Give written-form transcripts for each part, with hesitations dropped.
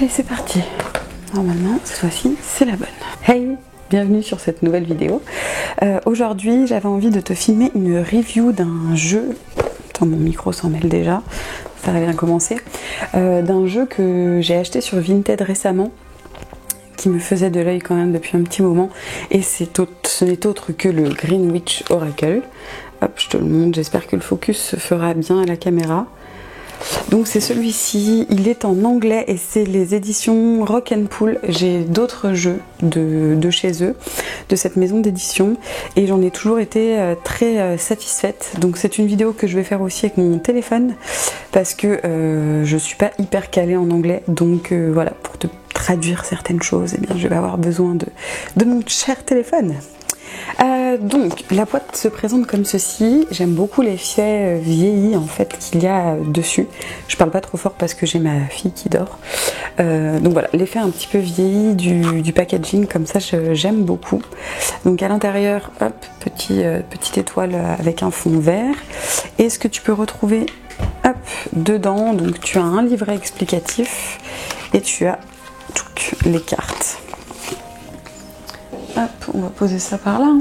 Allez, c'est parti. Normalement, cette fois-ci, c'est la bonne. Hey, bienvenue sur cette nouvelle vidéo. Aujourd'hui, j'avais envie de te filmer une review d'un jeu. Attends, mon micro s'en mêle déjà. Ça va bien commencer. D'un jeu que j'ai acheté sur Vinted récemment, qui me faisait de l'œil quand même depuis un petit moment. Et ce n'est autre que le Greenwich Oracle. Hop, je te le montre. J'espère que le focus se fera bien à la caméra. Donc c'est celui-ci, il est en anglais et c'est les éditions Rock and Pool. J'ai d'autres jeux de chez eux, de cette maison d'édition, et j'en ai toujours été très satisfaite. Donc c'est une vidéo que je vais faire aussi avec mon téléphone parce que je suis pas hyper calée en anglais, donc voilà, pour te traduire certaines choses, eh bien, je vais avoir besoin de mon cher téléphone. Donc la boîte se présente comme ceci. J'aime beaucoup l'effet vieilli en fait qu'il y a dessus. Je parle pas trop fort parce que j'ai ma fille qui dort. Donc voilà, l'effet un petit peu vieilli du packaging comme ça, j'aime beaucoup. Donc à l'intérieur, hop, petite étoile avec un fond vert. Et ce que tu peux retrouver, hop, dedans, donc tu as un livret explicatif et tu as toutes les cartes. Hop, on va poser ça par là.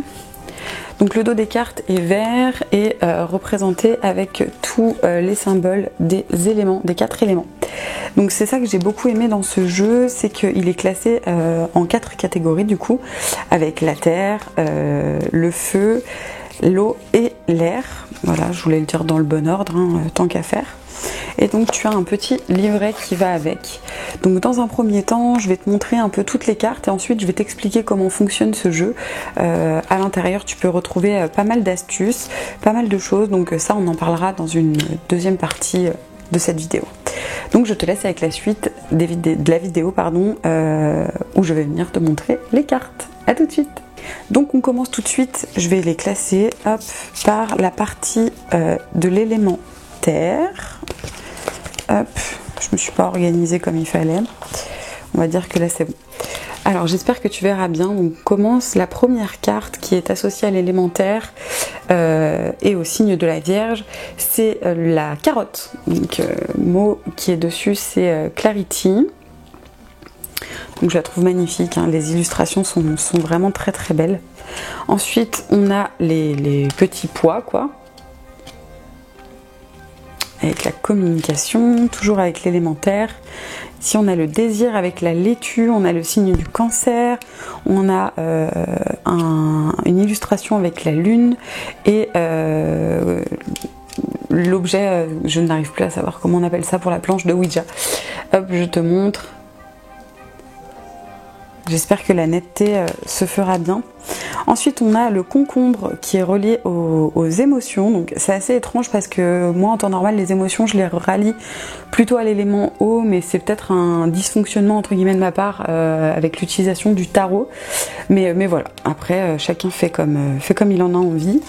Donc le dos des cartes est vert et représenté avec tous les symboles des éléments, des 4 éléments. Donc c'est ça que j'ai beaucoup aimé dans ce jeu, c'est qu'il est classé en 4 catégories du coup, avec la terre, le feu, l'eau et l'air. Voilà, je voulais le dire dans le bon ordre, hein, tant qu'à faire. Et donc tu as un petit livret qui va avec. Donc dans un premier temps, je vais te montrer un peu toutes les cartes et ensuite je vais t'expliquer comment fonctionne ce jeu. À l'intérieur, tu peux retrouver pas mal d'astuces, pas mal de choses. Donc ça, on en parlera dans une deuxième partie de cette vidéo. Donc je te laisse avec la suite de la vidéo, pardon, où je vais venir te montrer les cartes. À tout de suite. Donc on commence tout de suite. Je vais les classer, hop, par la partie de l'élément terre. Hop, je me suis pas organisée comme il fallait. On va dire que là c'est bon. Alors j'espère que tu verras bien. On commence la première carte qui est associée à l'élémentaire et au signe de la Vierge. C'est la carotte. Donc mot qui est dessus, c'est Clarity. Donc je la trouve magnifique, hein. Les illustrations sont vraiment très très belles. Ensuite on a les petits pois quoi. Avec la communication, toujours avec l'élémentaire. Ici on a le désir avec la laitue, on a le signe du cancer, on a une illustration avec la lune et l'objet, je n'arrive plus à savoir comment on appelle ça pour la planche de Ouija. Hop, je te montre. J'espère que la netteté se fera bien. Ensuite, on a le concombre qui est relié aux émotions. Donc, c'est assez étrange parce que moi, en temps normal, les émotions, je les rallie plutôt à l'élément eau, mais c'est peut-être un dysfonctionnement entre guillemets de ma part avec l'utilisation du tarot. Mais voilà. Après, chacun fait comme il en a envie.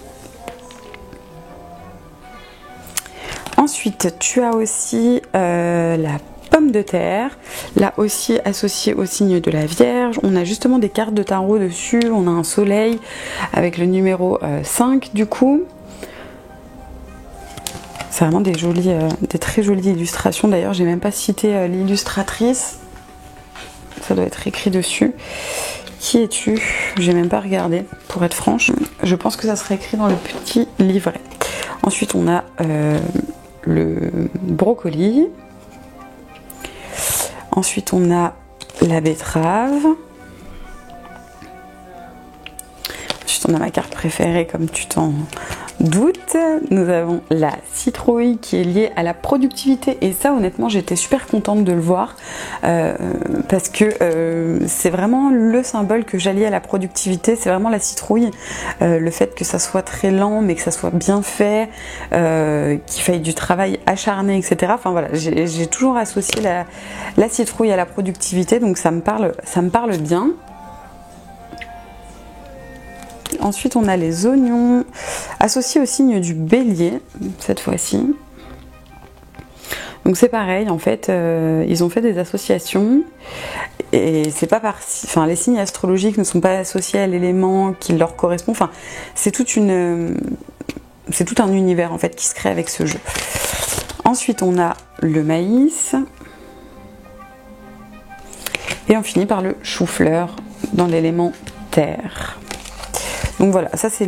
Ensuite, tu as aussi la pomme de terre, là aussi associée au signe de la Vierge. On a justement des cartes de tarot dessus, on a un soleil avec le numéro 5 du coup. C'est vraiment des très jolies illustrations. D'ailleurs, j'ai même pas cité l'illustratrice. Ça doit être écrit dessus. Qui es-tu? J'ai même pas regardé, pour être franche. Je pense que ça serait écrit dans le petit livret. Ensuite, on a le brocoli. Ensuite, on a la betterave. Ensuite, on a ma carte préférée, comme tu t'en doutes. Nous avons la citrouille qui est liée à la productivité. Et ça, honnêtement, j'étais super contente de le voir parce que c'est vraiment le symbole que j'allie à la productivité. C'est vraiment la citrouille. Le fait que ça soit très lent, mais que ça soit bien fait, qu'il faille du travail acharné, etc. Enfin voilà, j'ai toujours associé la citrouille à la productivité, donc ça me parle bien. Ensuite, on a les oignons associés au signe du bélier, cette fois-ci. Donc c'est pareil, en fait, ils ont fait des associations et c'est pas enfin, les signes astrologiques ne sont pas associés à l'élément qui leur correspond. Enfin, c'est tout un univers en fait qui se crée avec ce jeu. Ensuite, on a le maïs. Et on finit par le chou-fleur dans l'élément terre. Donc voilà, ça c'est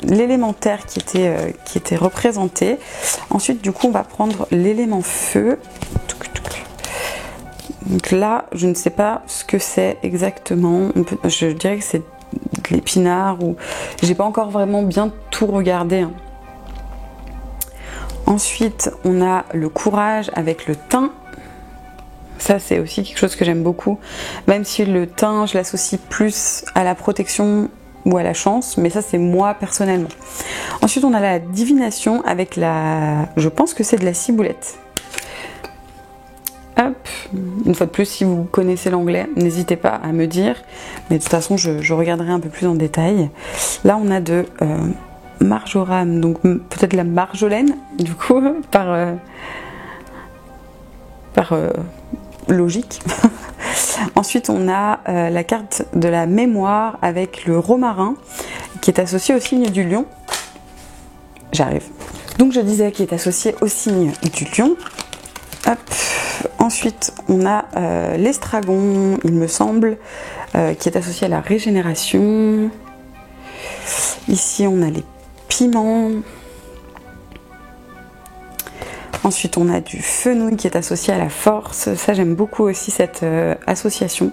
l'élémentaire qui était représenté. Ensuite, du coup, on va prendre l'élément feu. Donc là, je ne sais pas ce que c'est exactement. Je dirais que c'est de l'épinard ou j'ai pas encore vraiment bien tout regardé. Hein. Ensuite, on a le courage avec le thym. Ça, c'est aussi quelque chose que j'aime beaucoup. Même si le thym, je l'associe plus à la protection ou à la chance, mais ça, c'est moi personnellement. Ensuite, on a la divination avec la... Je pense que c'est de la ciboulette. Hop, une fois de plus, si vous connaissez l'anglais, n'hésitez pas à me dire. Mais de toute façon, je regarderai un peu plus en détail. Là, on a de marjoram, donc peut-être la marjolaine, du coup, par logique. Ensuite, on a la carte de la mémoire avec le romarin, qui est associé au signe du lion. J'arrive. Donc, je disais qu'il est associé au signe du lion. Hop. Ensuite, on a l'estragon, il me semble, qui est associé à la régénération. Ici, on a les piments. Ensuite, on a du fenouil qui est associé à la force. Ça, j'aime beaucoup aussi cette association.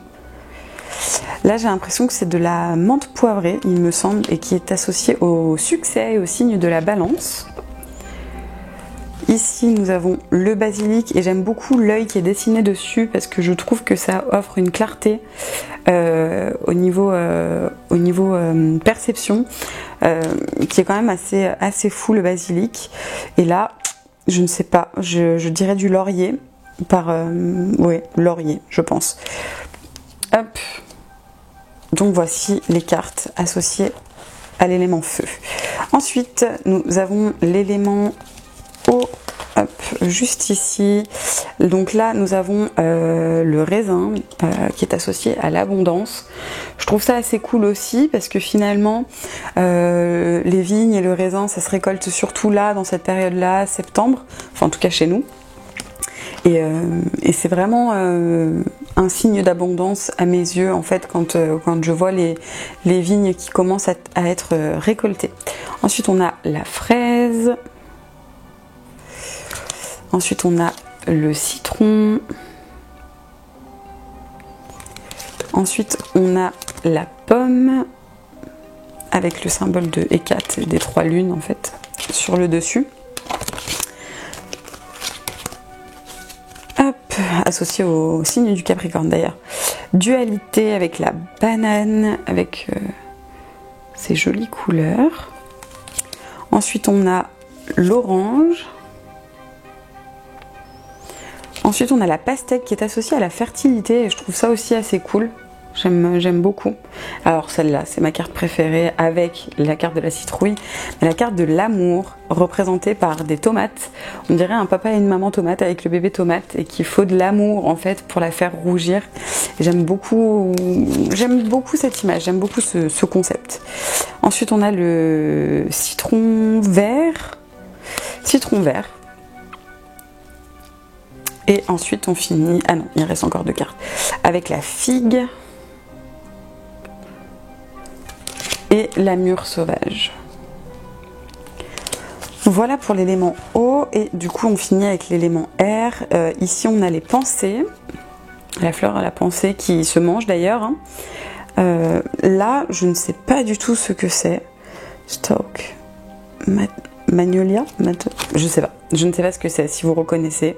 Là, j'ai l'impression que c'est de la menthe poivrée, il me semble, et qui est associée au succès et au signe de la balance. Ici, nous avons le basilic et j'aime beaucoup l'œil qui est dessiné dessus parce que je trouve que ça offre une clarté au niveau perception qui est quand même assez fou, le basilic. Et là, je ne sais pas, je dirais du laurier ouais, laurier, je pense. Hop. Donc voici les cartes associées à l'élément feu. Ensuite, nous avons l'élément eau, hop, juste ici. Donc là, nous avons le raisin qui est associé à l'abondance. Je trouve ça assez cool aussi parce que finalement, les vignes et le raisin, ça se récolte surtout là, dans cette période-là, septembre, enfin en tout cas chez nous. Et c'est vraiment un signe d'abondance à mes yeux en fait quand je vois les vignes qui commencent à être récoltées. Ensuite, on a la fraise. Ensuite, on a le citron. Ensuite, on a la pomme avec le symbole de Hécate, des 3 lunes en fait, sur le dessus. Hop, associé au signe du Capricorne d'ailleurs. Dualité avec la banane, avec ces jolies couleurs. Ensuite, on a l'orange. Ensuite, on a la pastèque qui est associée à la fertilité et je trouve ça aussi assez cool. J'aime beaucoup. Alors celle-là, c'est ma carte préférée avec la carte de la citrouille. Mais la carte de l'amour, représentée par des tomates. On dirait un papa et une maman tomate avec le bébé tomate et qu'il faut de l'amour en fait pour la faire rougir. J'aime beaucoup cette image, j'aime beaucoup ce concept. Ensuite, on a le citron vert. Et ensuite, on finit... Ah non, il reste encore 2 cartes. Avec la figue et la mûre sauvage. Voilà pour l'élément eau. Et du coup, on finit avec l'élément air. Ici, on a les pensées. La fleur à la pensée qui se mange d'ailleurs. Hein. Là, je ne sais pas du tout ce que c'est. Stalk. Magnolia. Je sais pas. Je ne sais pas ce que c'est, si vous reconnaissez.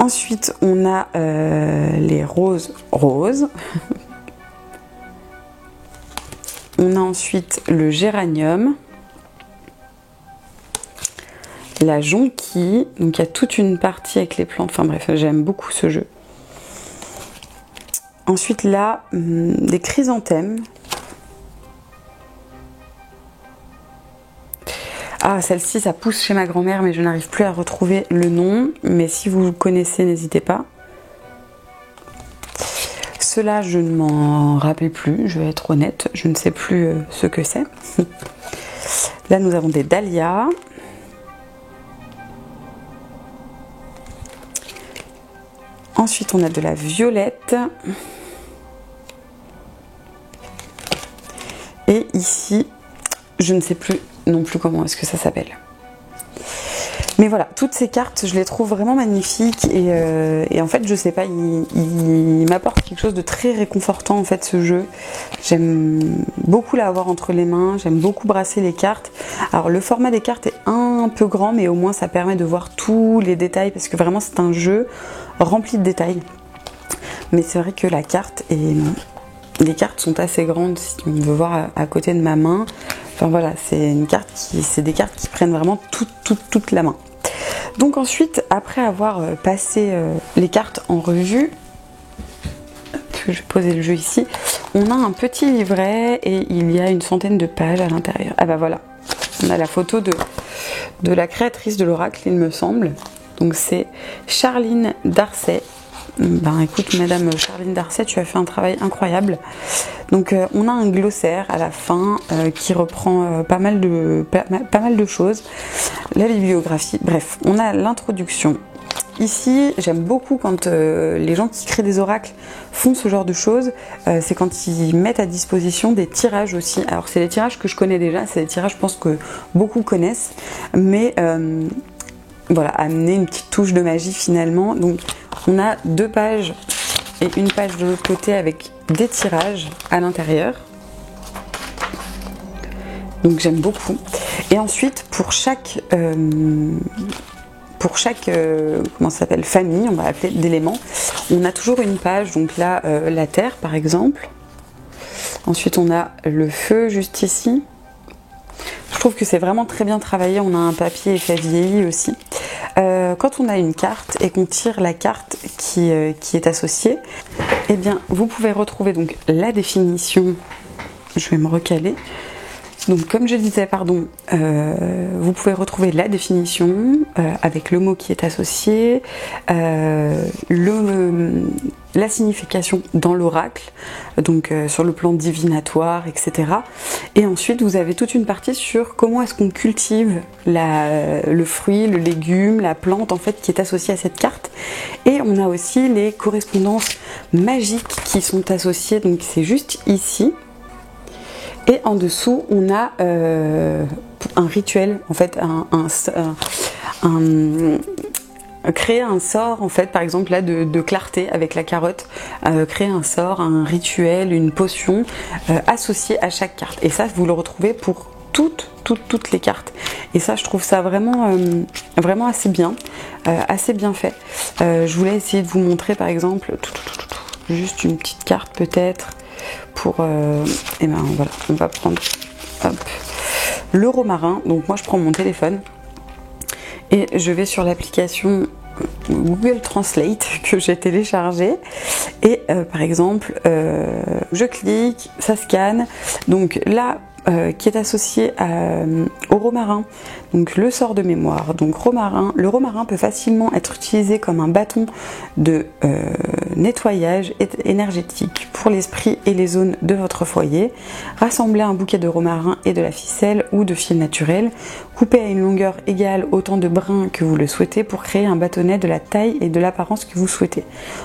Ensuite, on a les roses. On a ensuite le géranium. La jonquille. Donc, il y a toute une partie avec les plantes. Enfin bref, j'aime beaucoup ce jeu. Ensuite, là, des chrysanthèmes. Ah, celle-ci, ça pousse chez ma grand-mère, mais je n'arrive plus à retrouver le nom. Mais si vous connaissez, n'hésitez pas. Cela, je ne m'en rappelle plus, je vais être honnête. Je ne sais plus ce que c'est. Là, nous avons des dahlias. Ensuite, on a de la violette. Et ici, je ne sais plus non plus comment est-ce que ça s'appelle. Mais voilà, toutes ces cartes, je les trouve vraiment magnifiques et en fait, je sais pas, il m'apporte quelque chose de très réconfortant en fait ce jeu. J'aime beaucoup l'avoir entre les mains, j'aime beaucoup brasser les cartes. Alors le format des cartes est un peu grand, mais au moins ça permet de voir tous les détails parce que vraiment c'est un jeu rempli de détails. Mais c'est vrai que la carte et les cartes sont assez grandes si on veut voir à côté de ma main. Enfin voilà, c'est des cartes qui prennent vraiment toute la main. Donc ensuite, après avoir passé les cartes en revue, je vais poser le jeu ici, on a un petit livret et il y a une centaine de pages à l'intérieur. Ah bah voilà, on a la photo de la créatrice de l'oracle, il me semble. Donc c'est Charline Darcet. Ben écoute Madame Charline Darcet, tu as fait un travail incroyable. Donc on a un glossaire à la fin qui reprend pas mal de choses. La bibliographie, bref, on a l'introduction. Ici, j'aime beaucoup quand les gens qui créent des oracles font ce genre de choses, c'est quand ils mettent à disposition des tirages aussi. Alors c'est des tirages que je connais déjà, c'est des tirages je pense que beaucoup connaissent, mais voilà, amener une petite touche de magie finalement. Donc on a 2 pages et une page de l'autre côté avec des tirages à l'intérieur. Donc j'aime beaucoup. Et ensuite pour chaque comment ça s'appelle, famille, on va appeler d'éléments, on a toujours une page. Donc là la terre par exemple. Ensuite on a le feu juste ici. Je trouve que c'est vraiment très bien travaillé. On a un papier effet vieilli aussi. Quand on a une carte et qu'on tire la carte qui est associée, eh bien vous pouvez retrouver donc la définition. Je vais me recaler. Donc comme je disais, pardon, vous pouvez retrouver la définition avec le mot qui est associé, la signification dans l'oracle, donc sur le plan divinatoire, etc. Et ensuite vous avez toute une partie sur comment est-ce qu'on cultive le fruit, le légume, la plante en fait qui est associée à cette carte. Et on a aussi les correspondances magiques qui sont associées, donc c'est juste ici. Et en dessous, on a un rituel, en fait, créer un sort, en fait, par exemple là de clarté avec la carotte, créer un sort, un rituel, une potion associée à chaque carte. Et ça, vous le retrouvez pour toutes les cartes. Et ça, je trouve ça vraiment assez bien fait. Je voulais essayer de vous montrer, par exemple, juste une petite carte peut-être. Pour et ben voilà, on va prendre le romarin. Donc moi je prends mon téléphone et je vais sur l'application Google Translate que j'ai téléchargée et par exemple je clique, ça scanne. Donc là qui est associé au romarin, donc le sort de mémoire. Donc le romarin peut facilement être utilisé comme un bâton de nettoyage énergétique pour l'esprit et les zones de votre foyer. Rassemblez un bouquet de romarin et de la ficelle ou de fil naturel, coupez à une longueur égale autant de brins que vous le souhaitez pour créer un bâtonnet de la taille et de l'apparence que vous souhaitez.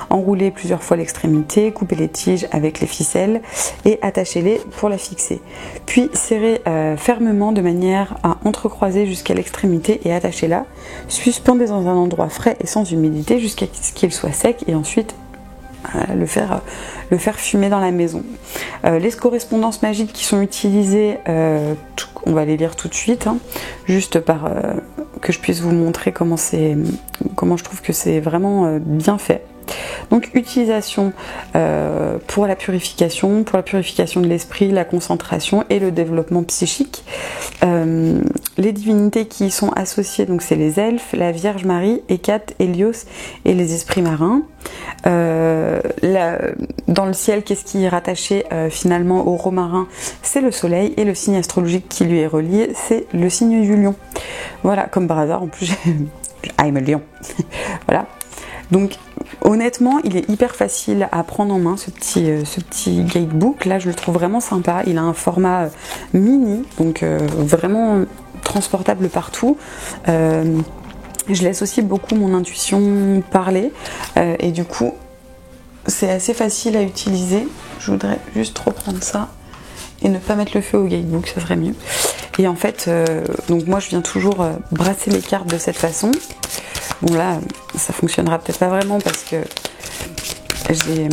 Enroulez plusieurs fois l'extrémité, coupez les tiges avec les ficelles et attachez-les pour la fixer. Puis serrez fermement de manière à entrecroiser jusqu'à l'extrémité et attachez-la. Suspendez dans un endroit frais et sans humidité jusqu'à ce qu'il soit sec et ensuite le faire fumer dans la maison. Les correspondances magiques qui sont utilisées, on va les lire tout de suite, hein, juste par que je puisse vous montrer comment je trouve que c'est vraiment bien fait. Donc utilisation pour la purification de l'esprit, la concentration et le développement psychique. Les divinités qui y sont associées, donc c'est les elfes, la Vierge Marie, Hécate, Hélios et les esprits marins. Dans le ciel, qu'est-ce qui est rattaché finalement au romarin? C'est le soleil, et le signe astrologique qui lui est relié, c'est le signe du lion. Voilà, comme par hasard, en plus I'm a lion. Voilà. Donc honnêtement, il est hyper facile à prendre en main ce petit guidebook. Là, je le trouve vraiment sympa. Il a un format mini, donc vraiment transportable partout. Je laisse aussi beaucoup mon intuition parler et du coup c'est assez facile à utiliser. Je voudrais juste reprendre ça et ne pas mettre le feu au guidebook, ça serait mieux. Et en fait, donc moi je viens toujours brasser les cartes de cette façon. Bon là, ça fonctionnera peut-être pas vraiment parce que j'ai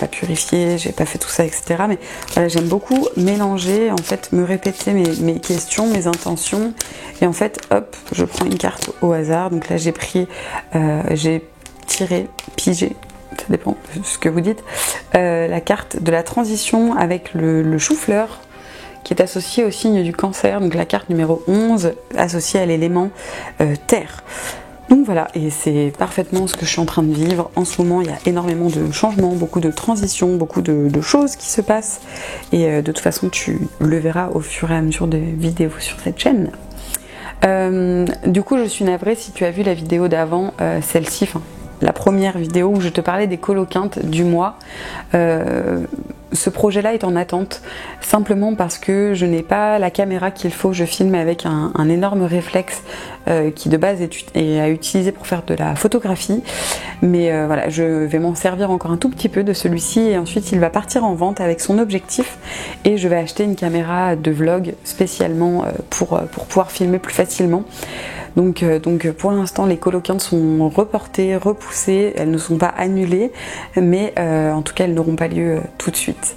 pas purifié, j'ai pas fait tout ça, etc. Mais voilà, j'aime beaucoup mélanger, en fait, me répéter mes questions, mes intentions. Et en fait, hop, je prends une carte au hasard. Donc là, j'ai tiré, pigé, ça dépend de ce que vous dites, la carte de la transition avec le chou-fleur qui est associé au signe du Cancer. Donc la carte numéro 11 associée à l'élément terre. Donc voilà, et c'est parfaitement ce que je suis en train de vivre. En ce moment, il y a énormément de changements, beaucoup de transitions, beaucoup de choses qui se passent. Et de toute façon, tu le verras au fur et à mesure des vidéos sur cette chaîne. Du coup, je suis navrée si tu as vu la vidéo d'avant, celle-ci, enfin la première vidéo où je te parlais des coloquintes du mois. Ce projet-là est en attente, simplement parce que je n'ai pas la caméra qu'il faut. Je filme avec un énorme réflexe qui de base est à utiliser pour faire de la photographie. Mais voilà, je vais m'en servir encore un tout petit peu de celui-ci et ensuite il va partir en vente avec son objectif et je vais acheter une caméra de vlog spécialement pour pouvoir filmer plus facilement. Donc pour l'instant les coloquintes sont reportées, repoussées, elles ne sont pas annulées, mais en tout cas elles n'auront pas lieu tout de suite.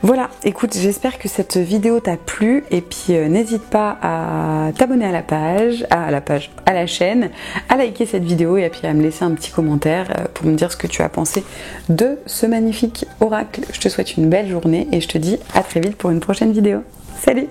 Voilà, écoute, j'espère que cette vidéo t'a plu et puis n'hésite pas à t'abonner à la chaîne, à liker cette vidéo et puis à me laisser un petit commentaire pour me dire ce que tu as pensé de ce magnifique oracle. Je te souhaite une belle journée et je te dis à très vite pour une prochaine vidéo. Salut!